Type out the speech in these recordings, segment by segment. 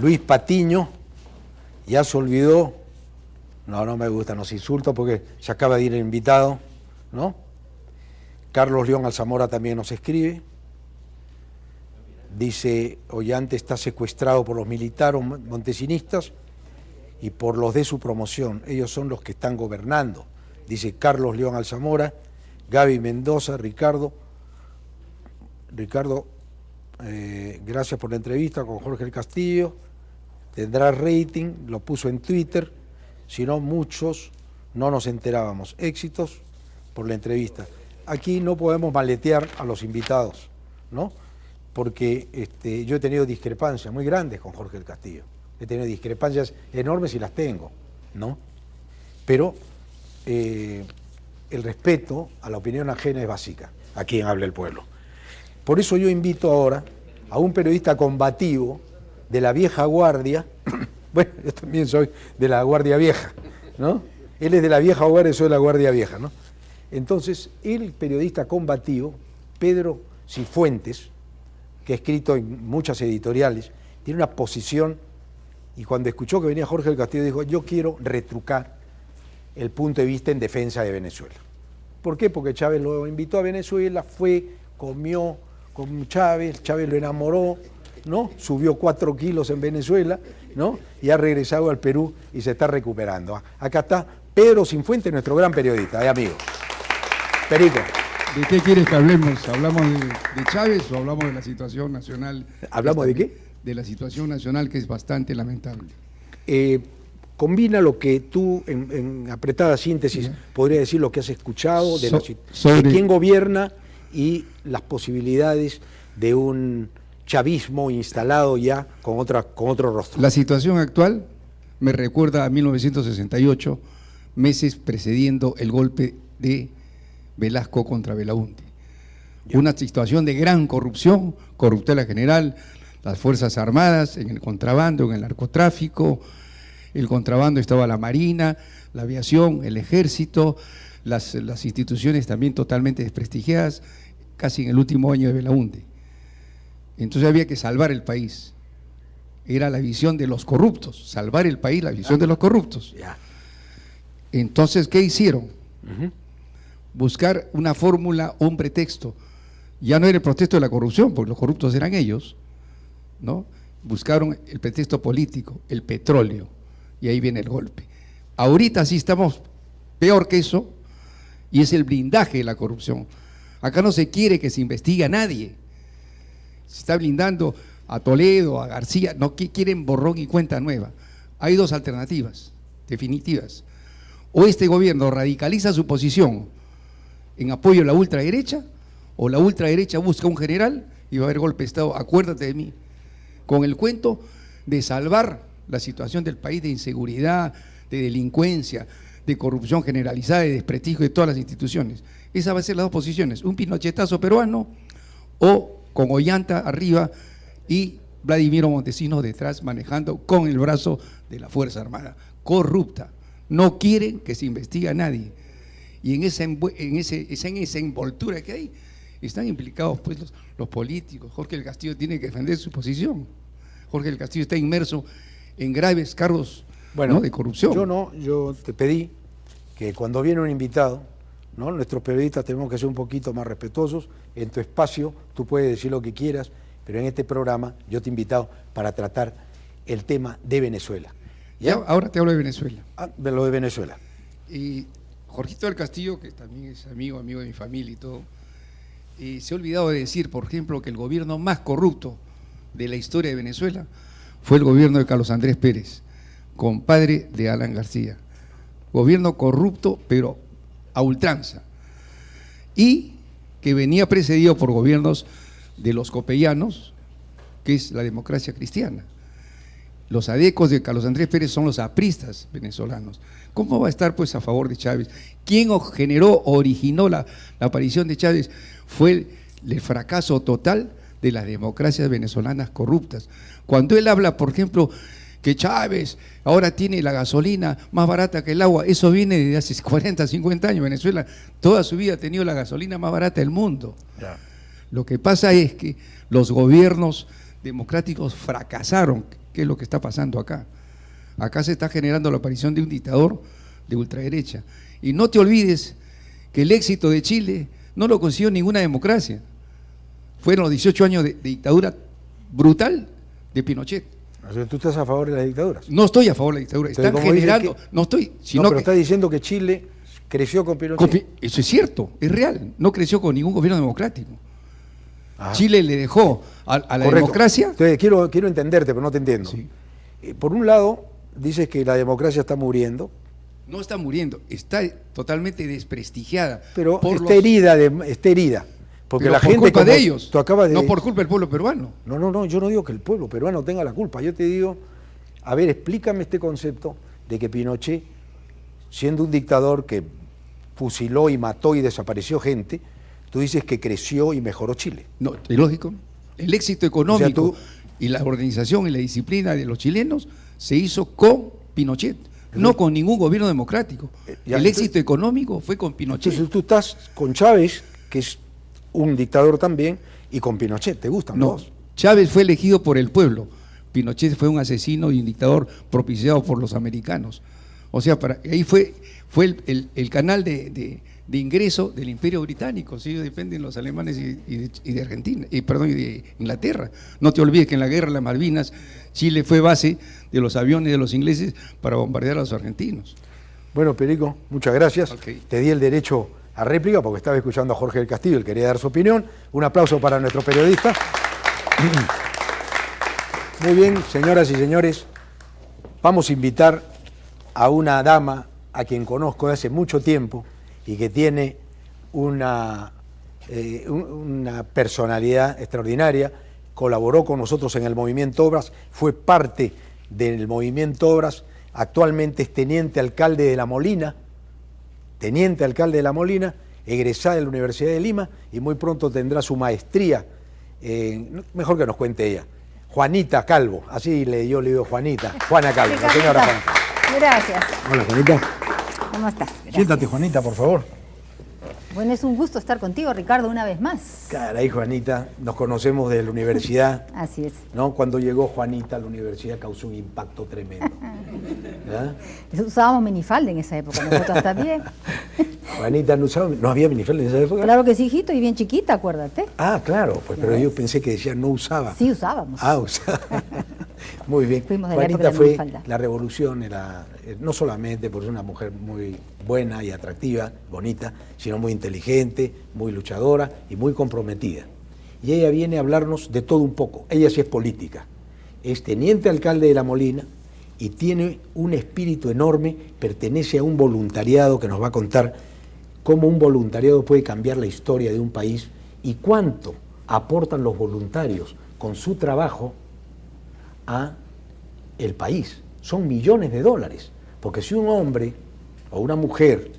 Luis Patiño, ya se olvidó, no me gustan los insultos porque se acaba de ir el invitado, ¿no? Carlos León Alzamora también nos escribe, dice, Ollanta está secuestrado por los militares montesinistas y por los de su promoción, ellos son los que están gobernando, dice Carlos León Alzamora. Gaby Mendoza, Ricardo, gracias por la entrevista con Jorge del Castillo, tendrá rating, lo puso en Twitter, si no muchos no nos enterábamos. Éxitos por la entrevista. Aquí no podemos maletear a los invitados, ¿no? Porque yo he tenido discrepancias muy grandes con Jorge del Castillo, he tenido discrepancias enormes y las tengo, ¿no? Pero el respeto a la opinión ajena es básica, a quien habla el pueblo. Por eso yo invito ahora a un periodista combativo de la vieja guardia, bueno, yo también soy de la guardia vieja, ¿no? Él es de la vieja guardia y soy de la guardia vieja, ¿no? Entonces, el periodista combativo, Pedro Cifuentes, que ha escrito en muchas editoriales, tiene una posición, y cuando escuchó que venía Jorge del Castillo dijo, yo quiero retrucar el punto de vista en defensa de Venezuela. ¿Por qué? Porque Chávez lo invitó a Venezuela, fue, comió con Chávez, Chávez lo enamoró, ¿no? Subió 4 kilos en Venezuela, ¿no? Y ha regresado al Perú y se está recuperando. Acá está Pedro Cifuentes, nuestro gran periodista, amigo. Perico. ¿De qué quieres que hablemos? ¿Hablamos de Chávez o hablamos de la situación nacional? ¿Hablamos de qué? De la situación nacional, que es bastante lamentable. Combina lo que tú, en apretada síntesis, podría decir lo que has escuchado de quién gobierna y las posibilidades de un chavismo instalado ya con otro rostro. La situación actual me recuerda a 1968, meses precediendo el golpe de Velasco contra Belaúnde. Una situación de gran corrupción, corruptela general, las Fuerzas Armadas, en el contrabando, en el narcotráfico. El contrabando estaba la Marina, la aviación, el Ejército, las instituciones también totalmente desprestigiadas, casi en el último año de Belaúnde. Entonces había que salvar el país. Era la visión de los corruptos, salvar el país, la visión de los corruptos. Entonces, ¿qué hicieron? Buscar una fórmula, un pretexto. Ya no era el pretexto de la corrupción, porque los corruptos eran ellos, ¿no? Buscaron el pretexto político, el petróleo, y ahí viene el golpe. Ahorita sí estamos peor que eso, y es el blindaje de la corrupción. Acá no se quiere que se investigue a nadie. Se está blindando a Toledo, a García, no quieren borrón y cuenta nueva. Hay dos alternativas definitivas. O este gobierno radicaliza su posición en apoyo a la ultraderecha, o la ultraderecha busca un general y va a haber golpe de Estado. Acuérdate de mí, con el cuento de salvar la situación del país de inseguridad, de delincuencia, de corrupción generalizada, de desprestigio de todas las instituciones. Esa va a ser las dos posiciones, un pinochetazo peruano o con Ollanta arriba y Vladimiro Montesinos detrás manejando con el brazo de la Fuerza Armada, corrupta. No quieren que se investigue a nadie. Y en esa envoltura que hay, están implicados pues los políticos. Jorge del Castillo tiene que defender su posición. Jorge del Castillo está inmerso en graves cargos, ¿no?, de corrupción. Yo te pedí que cuando viene un invitado, ¿no?, nuestros periodistas tenemos que ser un poquito más respetuosos. En tu espacio tú puedes decir lo que quieras, pero en este programa yo te he invitado para tratar el tema de Venezuela. ¿Ya? Ahora te hablo de Venezuela. De lo de Venezuela. Y Jorgito del Castillo, que también es amigo de mi familia y todo, se ha olvidado de decir, por ejemplo, que el gobierno más corrupto de la historia de Venezuela fue el gobierno de Carlos Andrés Pérez, compadre de Alan García. Gobierno corrupto, pero a ultranza. Y que venía precedido por gobiernos de los copellanos, que es la democracia cristiana. Los adecos de Carlos Andrés Pérez son los apristas venezolanos. ¿Cómo va a estar pues a favor de Chávez? ¿Quién originó la aparición de Chávez? Fue el fracaso total de las democracias venezolanas corruptas. Cuando él habla, por ejemplo, que Chávez ahora tiene la gasolina más barata que el agua, eso viene desde hace 40, 50 años. Venezuela toda su vida ha tenido la gasolina más barata del mundo. Lo que pasa es que los gobiernos democráticos fracasaron ¿Qué es lo que está pasando acá? Acá se está generando la aparición de un dictador de ultraderecha. Y no te olvides que el éxito de Chile no lo consiguió ninguna democracia. Fueron los 18 años de dictadura brutal de Pinochet. O sea, ¿tú estás a favor de las dictaduras? No estoy a favor de la dictadura. Entonces, Están generando... No estoy... Sino pero que, estás diciendo que Chile creció con Pinochet. eso es cierto, es real. No creció con ningún gobierno democrático. Ajá. Chile le dejó a la Correcto. democracia... Entonces, quiero entenderte, pero no te entiendo. Sí. Por un lado, dices que la democracia está muriendo, No está muriendo, está totalmente desprestigiada. pero por está los- herida, está herida. Porque pero la por gente, culpa como de ellos, tú acabas de... no por culpa del pueblo peruano. No, yo no digo que el pueblo peruano tenga la culpa. Yo te digo, a ver, explícame este concepto de que Pinochet, siendo un dictador que fusiló y mató y desapareció gente, tú dices que creció y mejoró Chile. No, es lógico. El éxito económico tú- y la organización y la disciplina de los chilenos se hizo con Pinochet, no con ningún gobierno democrático. ya, El entonces- éxito económico fue con Pinochet. Entonces tú estás con Chávez, que es un dictador también, y con Pinochet. ¿Te gustan No, los dos? Chávez fue elegido por el pueblo. Pinochet fue un asesino y un dictador propiciado por los americanos. O sea, ahí fue el canal de ingreso del Imperio Británico. Si ellos dependen los alemanes y de Argentina, y de Inglaterra. No te olvides que en la guerra de las Malvinas, Chile fue base de los aviones de los ingleses para bombardear a los argentinos. Bueno, Perico, muchas gracias. Ok. Te di el derecho a réplica porque estaba escuchando a Jorge del Castillo, él quería dar su opinión. Un aplauso para nuestro periodista. Muy bien, señoras y señores, vamos a invitar a una dama a quien conozco de hace mucho tiempo y que tiene una personalidad extraordinaria. Colaboró con nosotros en el Movimiento Obras, fue parte del Movimiento Obras, actualmente es teniente alcalde de La Molina, egresada de la Universidad de Lima y muy pronto tendrá su maestría. Mejor que nos cuente ella. Juanita Calvo, así yo le digo Juanita, Juana Calvo, la señora Juanita. Gracias. Hola Juanita. ¿Cómo estás? Gracias. Siéntate Juanita, por favor. Bueno, es un gusto estar contigo, Ricardo, una vez más. Caray, Juanita, nos conocemos de la universidad, Así es. ¿no? Cuando llegó Juanita a la universidad causó un impacto tremendo. ¿Ah? Usábamos minifalda en esa época, nosotros también. Juanita, ¿no había minifalda en esa época? Claro que sí, hijito, y bien chiquita, acuérdate. Ah, claro, pues, pero yo pensé que decía no usaba. Sí, usábamos. Ah, usaba. Muy bien. Fuimos de la época Juanita de la fue minifalda. la revolución, no solamente por ser una mujer muy buena y atractiva, bonita, sino muy inteligente, muy luchadora y muy comprometida. Y ella viene a hablarnos de todo un poco. Ella sí es política. Es teniente alcalde de La Molina y tiene un espíritu enorme, pertenece a un voluntariado que nos va a contar cómo un voluntariado puede cambiar la historia de un país y cuánto aportan los voluntarios con su trabajo a el país. Son millones de dólares, porque si un hombre o una mujer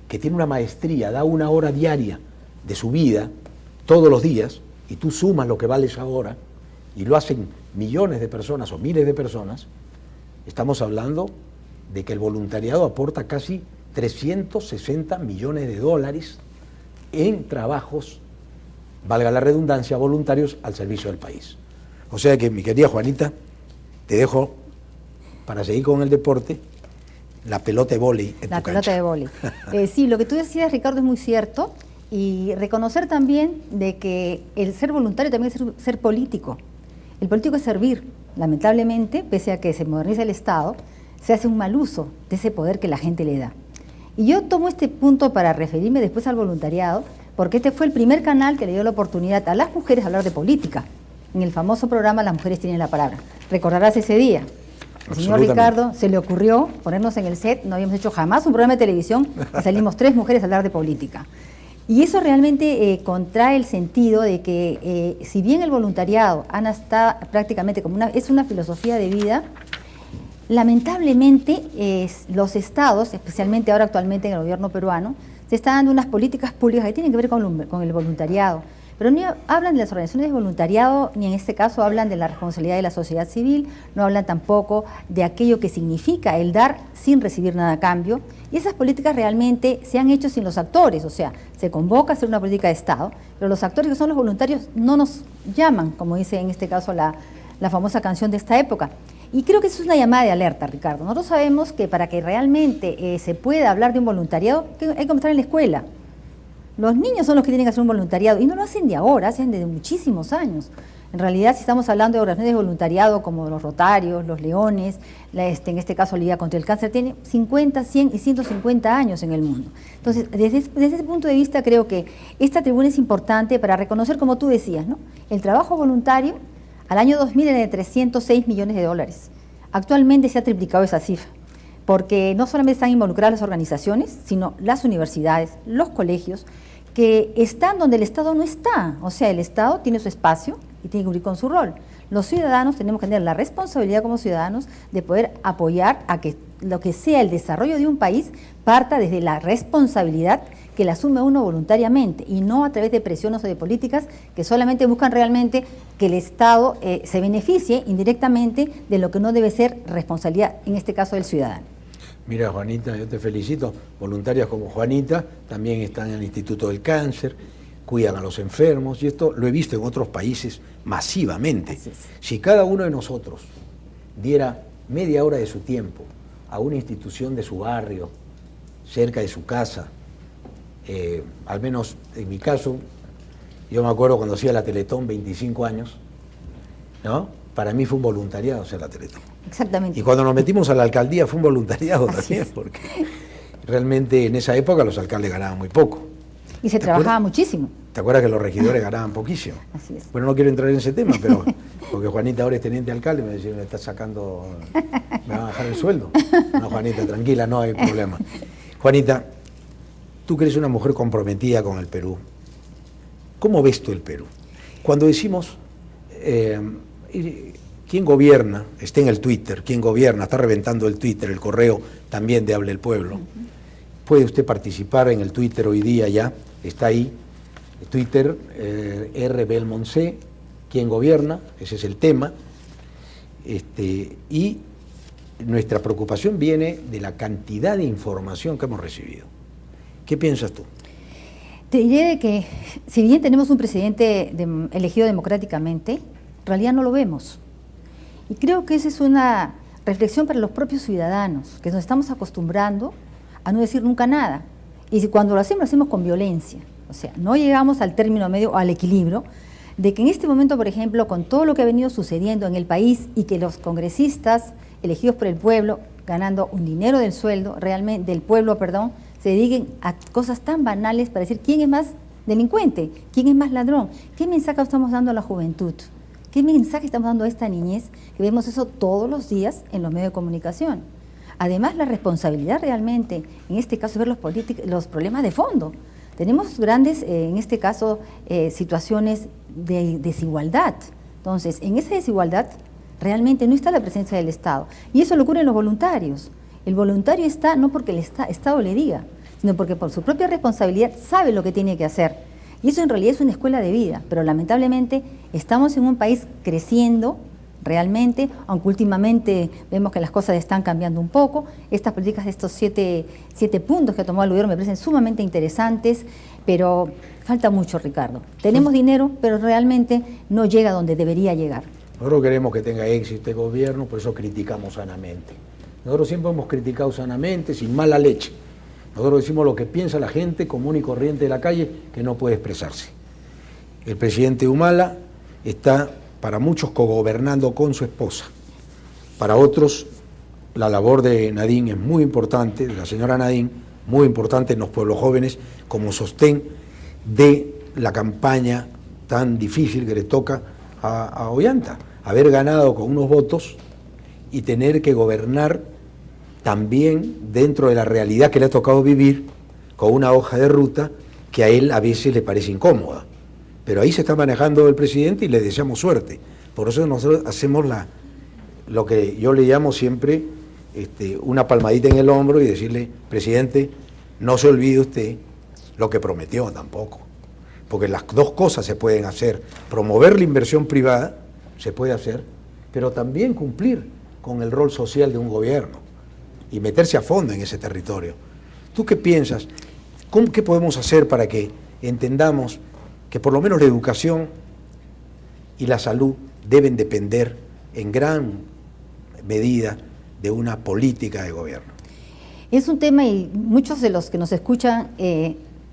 que tiene una maestría da 1 hora diaria de su vida, todos los días, y tú sumas lo que vale esa hora, y lo hacen millones de personas o miles de personas, estamos hablando de que el voluntariado aporta casi 360 millones de dólares en trabajos, valga la redundancia, voluntarios al servicio del país. O sea que, mi querida Juanita, te dejo para seguir con el deporte, la pelota de vóley en La tu pelota cancha. de vóley. Sí, lo que tú decías, Ricardo, es muy cierto. Y reconocer también de que el ser voluntario también es ser político. El político es servir. Lamentablemente, pese a que se moderniza el Estado, se hace un mal uso de ese poder que la gente le da. Y yo tomo este punto para referirme después al voluntariado, porque este fue el primer canal que le dio la oportunidad a las mujeres a hablar de política. En el famoso programa Las Mujeres Tienen la Palabra. Recordarás ese día. El señor Absolutamente. Ricardo se le ocurrió ponernos en el set, no habíamos hecho jamás un programa de televisión y salimos 3 mujeres a hablar de política. Y eso realmente contrae el sentido de que si bien el voluntariado está prácticamente como es una filosofía de vida, lamentablemente los estados, especialmente ahora actualmente en el gobierno peruano, se están dando unas políticas públicas que tienen que ver con el voluntariado. Pero ni hablan de las organizaciones de voluntariado, ni en este caso hablan de la responsabilidad de la sociedad civil, no hablan tampoco de aquello que significa el dar sin recibir nada a cambio. Y esas políticas realmente se han hecho sin los actores, o sea, se convoca a hacer una política de Estado, pero los actores que son los voluntarios no nos llaman, como dice en este caso la famosa canción de esta época. Y creo que eso es una llamada de alerta, Ricardo. Nosotros sabemos que para que realmente se pueda hablar de un voluntariado, hay que comenzar en la escuela. Los niños son los que tienen que hacer un voluntariado y no lo hacen de ahora, hacen desde muchísimos años. En realidad, si estamos hablando de organizaciones de voluntariado como los Rotarios, los Leones, en este caso Liga contra el Cáncer, tiene 50, 100 y 150 años en el mundo. Entonces, desde ese punto de vista, creo que esta tribuna es importante para reconocer, como tú decías, ¿no? El trabajo voluntario al año 2000 era de 306 millones de dólares. Actualmente se ha triplicado esa cifra, porque no solamente están involucradas las organizaciones, sino las universidades, los colegios, que están donde el Estado no está. O sea, el Estado tiene su espacio y tiene que cumplir con su rol. Los ciudadanos tenemos que tener la responsabilidad como ciudadanos de poder apoyar a que lo que sea el desarrollo de un país parta desde la responsabilidad que la asume uno voluntariamente y no a través de presiones o de políticas que solamente buscan realmente que el Estado se beneficie indirectamente de lo que no debe ser responsabilidad, en este caso del ciudadano. Mira, Juanita, yo te felicito. Voluntarias como Juanita también están en el Instituto del Cáncer, cuidan a los enfermos, y esto lo he visto en otros países masivamente. Si cada uno de nosotros diera media hora de su tiempo a una institución de su barrio, cerca de su casa, al menos en mi caso, yo me acuerdo cuando hacía la Teletón, 25 años, ¿no? Para mí fue un voluntariado hacer la Teletón. Exactamente. Y cuando nos metimos a la alcaldía fue un voluntariado también, porque realmente en esa época los alcaldes ganaban muy poco. Y se trabajaba muchísimo. ¿Te acuerdas que los regidores ganaban poquísimo? Así es. Bueno, no quiero entrar en ese tema, pero porque Juanita ahora es teniente alcalde, me decía, me está sacando, me va a bajar el sueldo. No, Juanita, tranquila, no hay problema. Juanita, tú que eres una mujer comprometida con el Perú, ¿cómo ves tú el Perú? Cuando decimos, ¿quién gobierna? Está en el Twitter, ¿quién gobierna? Está reventando el Twitter, el correo también de Hable el Pueblo. Puede usted participar en el Twitter hoy día ya, está ahí, Twitter, R. Belmonce, ¿quién gobierna? Ese es el tema. Y nuestra preocupación viene de la cantidad de información que hemos recibido. ¿Qué piensas tú? Te diré de que, si bien tenemos un presidente elegido democráticamente, en realidad no lo vemos. Y creo que esa es una reflexión para los propios ciudadanos, que nos estamos acostumbrando a no decir nunca nada. Y si cuando lo hacemos con violencia. O sea, no llegamos al término medio o al equilibrio de que en este momento, por ejemplo, con todo lo que ha venido sucediendo en el país y que los congresistas elegidos por el pueblo, ganando un dinero del sueldo, realmente del pueblo, perdón, se dediquen a cosas tan banales para decir quién es más delincuente, quién es más ladrón. ¿Qué mensaje estamos dando a la juventud? ¿Qué mensaje estamos dando a esta niñez? Que vemos eso todos los días en los medios de comunicación. Además, la responsabilidad realmente, en este caso, es ver los problemas de fondo. Tenemos grandes, en este caso, situaciones de desigualdad. Entonces, en esa desigualdad realmente no está la presencia del Estado. Y eso lo ocurre en los voluntarios. El voluntario está no porque el Estado le diga, sino porque por su propia responsabilidad sabe lo que tiene que hacer. Y eso en realidad es una escuela de vida, pero lamentablemente estamos en un país creciendo realmente, aunque últimamente vemos que las cosas están cambiando un poco. Estas políticas de estos siete puntos que ha tomado el gobierno me parecen sumamente interesantes, pero falta mucho, Ricardo. Tenemos dinero, pero realmente no llega donde debería llegar. Nosotros queremos que tenga éxito el gobierno, por eso criticamos sanamente. Nosotros siempre hemos criticado sanamente, sin mala leche. Nosotros decimos lo que piensa la gente común y corriente de la calle, que no puede expresarse. El presidente Humala está, para muchos, cogobernando con su esposa. Para otros, la labor de Nadine es muy importante, de la señora Nadine, muy importante en los pueblos jóvenes, como sostén de la campaña tan difícil que le toca a Ollanta. Haber ganado con unos votos y tener que gobernar también dentro de la realidad que le ha tocado vivir, con una hoja de ruta que a él a veces le parece incómoda. Pero ahí se está manejando el presidente y le deseamos suerte. Por eso nosotros hacemos lo que yo le llamo siempre una palmadita en el hombro y decirle, presidente, no se olvide usted lo que prometió tampoco. Porque las dos cosas se pueden hacer. Promover la inversión privada se puede hacer, pero también cumplir con el rol social de un gobierno y meterse a fondo en ese territorio. ¿Tú qué piensas? ¿Qué podemos hacer para que entendamos que por lo menos la educación y la salud deben depender en gran medida de una política de gobierno. Es un tema y muchos de los que nos escuchan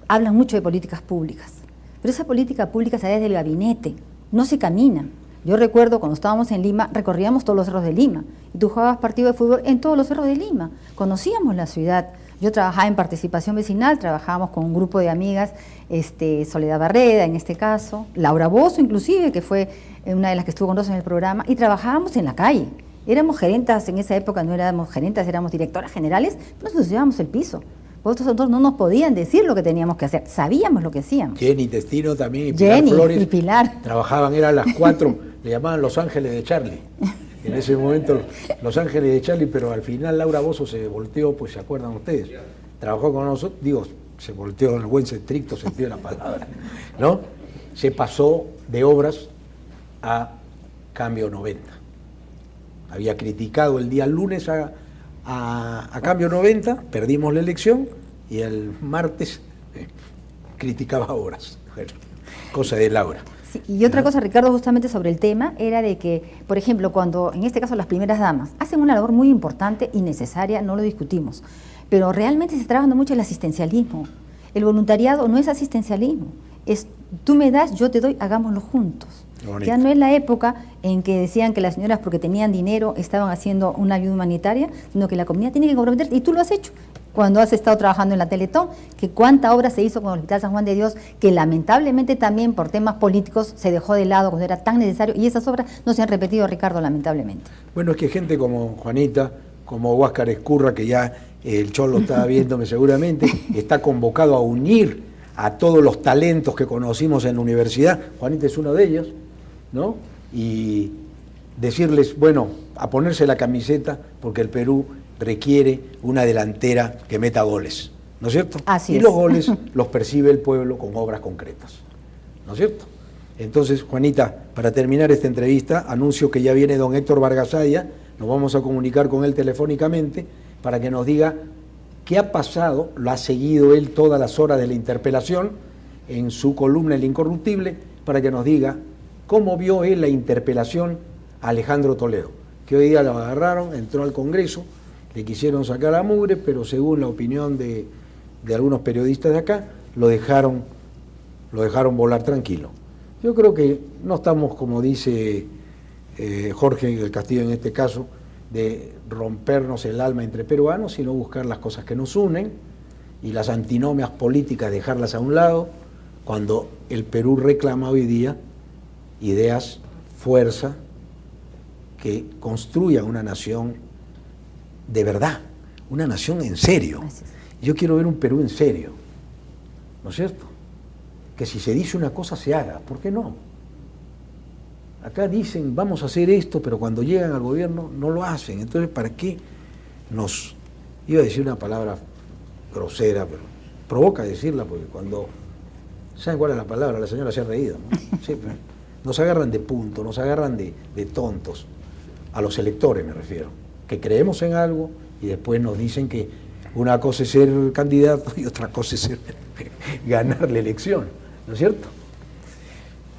hablan mucho de políticas públicas, pero esa política pública se da desde el gabinete, no se camina. Yo recuerdo cuando estábamos en Lima, recorríamos todos los cerros de Lima y tú jugabas partido de fútbol en todos los cerros de Lima, conocíamos la ciudad. Yo trabajaba en participación vecinal, trabajábamos con un grupo de amigas, Soledad Barreda en este caso, Laura Bozo inclusive, que fue una de las que estuvo con nosotros en el programa, y trabajábamos en la calle. Éramos gerentas, en esa época no éramos gerentas, éramos directoras generales, nosotros llevábamos el piso. Nosotros no nos podían decir lo que teníamos que hacer, sabíamos lo que hacíamos. Jenny Testino también y Pilar Jenny Flores y Pilar. trabajaban, eran las 4, le llamaban Los Ángeles de Charlie. En ese momento Los Ángeles de Charlie, pero al final Laura Bozo se volteó, pues se acuerdan ustedes, trabajó con nosotros, digo, se volteó en el buen estricto sentido de la palabra, ¿no? Se pasó de obras a Cambio 90. Había criticado el día lunes a Cambio 90, perdimos la elección y el martes criticaba obras. Bueno, cosa de Laura. Sí, y otra cosa, Ricardo, justamente sobre el tema, era de que, por ejemplo, cuando, en este caso, las primeras damas hacen una labor muy importante y necesaria, no lo discutimos, pero realmente se está trabajando mucho el asistencialismo. El voluntariado no es asistencialismo, es tú me das, yo te doy, hagámoslo juntos. Ya no es la época en que decían que las señoras porque tenían dinero estaban haciendo una ayuda humanitaria, sino que la comunidad tiene que comprometerse, y tú lo has hecho. Cuando has estado trabajando en la Teletón, que cuánta obra se hizo con el Hospital San Juan de Dios, que lamentablemente también por temas políticos se dejó de lado cuando era tan necesario, y esas obras no se han repetido, Ricardo, lamentablemente. Bueno, es que gente como Juanita, como Huáscar Escurra, que ya el Cholo estaba viéndome seguramente, está convocado a unir a todos los talentos que conocimos en la universidad. Juanita es uno de ellos, ¿no? Y decirles, bueno, a ponerse la camiseta, porque el Perú requiere una delantera que meta goles, ¿no es cierto? Así y es. Los goles los percibe el pueblo con obras concretas, ¿no es cierto? Entonces, Juanita, para terminar esta entrevista, anuncio que ya viene don Héctor Vargasaya, nos vamos a comunicar con él telefónicamente para que nos diga qué ha pasado, lo ha seguido él todas las horas de la interpelación en su columna El Incorruptible, para que nos diga cómo vio él la interpelación a Alejandro Toledo, que hoy día lo agarraron, entró al Congreso, le quisieron sacar a mugre, pero según la opinión de algunos periodistas de acá, lo dejaron volar tranquilo. Yo creo que no estamos, como dice Jorge del Castillo en este caso, de rompernos el alma entre peruanos, sino buscar las cosas que nos unen y las antinomias políticas dejarlas a un lado, cuando el Perú reclama hoy día ideas, fuerza, que construyan una nación de verdad, una nación en serio. Yo quiero ver un Perú en serio, ¿no es cierto? Que si se dice una cosa se haga, ¿por qué no? Acá dicen, vamos a hacer esto, pero cuando llegan al gobierno no lo hacen. Entonces, ¿para qué nos...? Iba a decir una palabra grosera, pero provoca decirla, porque cuando... ¿Saben cuál es la palabra? La señora se ha reído, ¿no? Sí, pero nos agarran de punto, nos agarran de tontos. A los electores me refiero, que creemos en algo y después nos dicen que una cosa es ser candidato y otra cosa es ganar la elección, ¿no es cierto?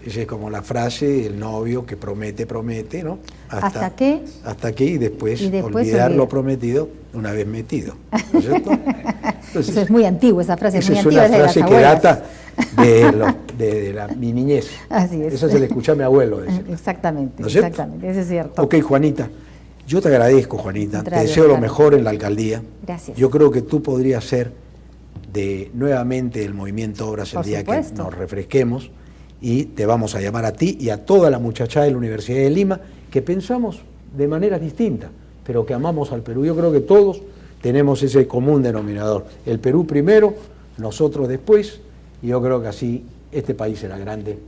Esa es como la frase, el novio que promete, ¿no? ¿Hasta qué? Hasta qué y después olvida olvidar lo prometido una vez metido, ¿no es cierto? Entonces, eso es muy antiguo, esa frase es muy antigua. Esa es una frase que data de mi niñez. Así es. Esa se la escuché a mi abuelo decir. Exactamente, ¿no es cierto? exactamente, eso es cierto. Ok, Juanita, yo te agradezco, Juanita, te deseo lo mejor en la alcaldía. Gracias. Yo creo que tú podrías ser nuevamente el Movimiento Obras el día supuesto. que nos refresquemos, y te vamos a llamar a ti y a toda la muchachada de la Universidad de Lima, que pensamos de manera distinta, pero que amamos al Perú. Yo creo que todos tenemos ese común denominador. El Perú primero, nosotros después, y yo creo que así este país será grande,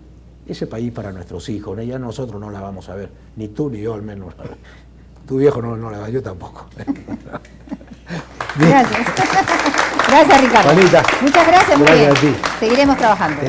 ese país para nuestros hijos, ¿no? Ya nosotros no la vamos a ver, ni tú ni yo al menos. Tu viejo no la va, yo tampoco. Gracias. Gracias, Ricardo. Juanita, muchas gracias, muy gracias bien. a ti. Seguiremos trabajando.